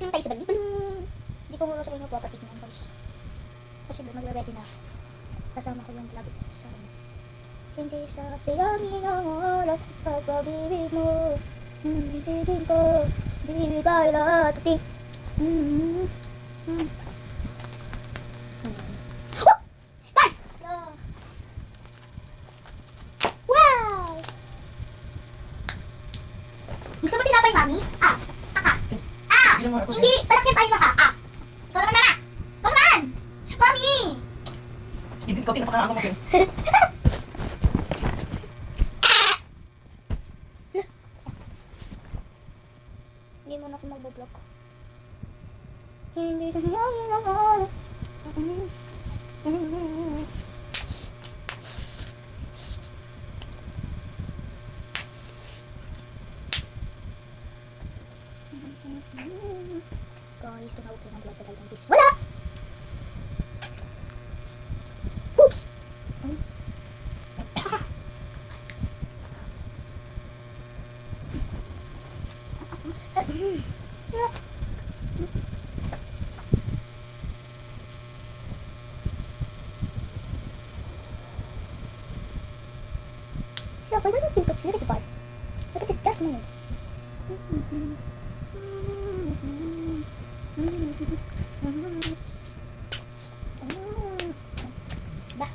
lang tayo sa bali. Hindi ko muna sa inyo papatignan guys. Kasi doon magre-ready na. Kasama ko yung vlog sa hindi sa sayangin ang oras at pag-ibig mo. Ibigin ko, bibigay lahat at guys! Wow! Gusto mo tinapay, mami? Hindi! Palakyan tayo maka! Ikaw naman, mama! Ikaw naman! Mami! Steven, ikaw tinapakarangan mo kayo. Hindi mo na ako magbablock. Hindi ka nangyayin ako. Guys, tumawag kayo ng blood sa diabetes. Wala! Oops! Yeah, but why don't you touch the part? Look at this dust man. Bah.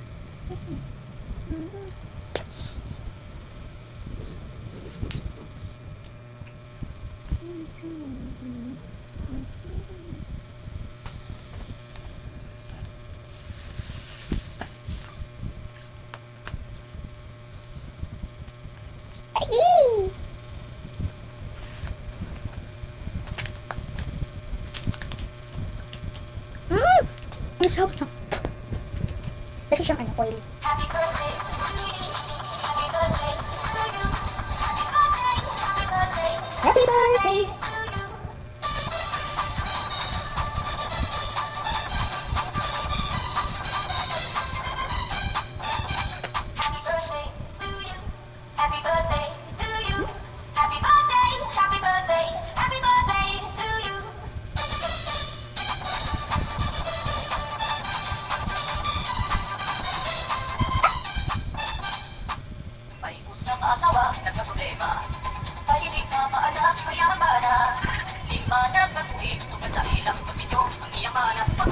Ay! Ang sarap niya. Kasi siyang ano, oily. Happy birthday to you. Happy birthday to you. Happy birthday, happy birthday, Happy birthday! to you. Happy birthday to you. Happy birthday to you. Happy birthday, happy birthday, happy birthday to you. May usang asawa, nagka-problema. Ay hindi na maanak, mayaman na. Lima na pag-uwi, sukat sa ilang pamilyo. Ang iyamanan, pag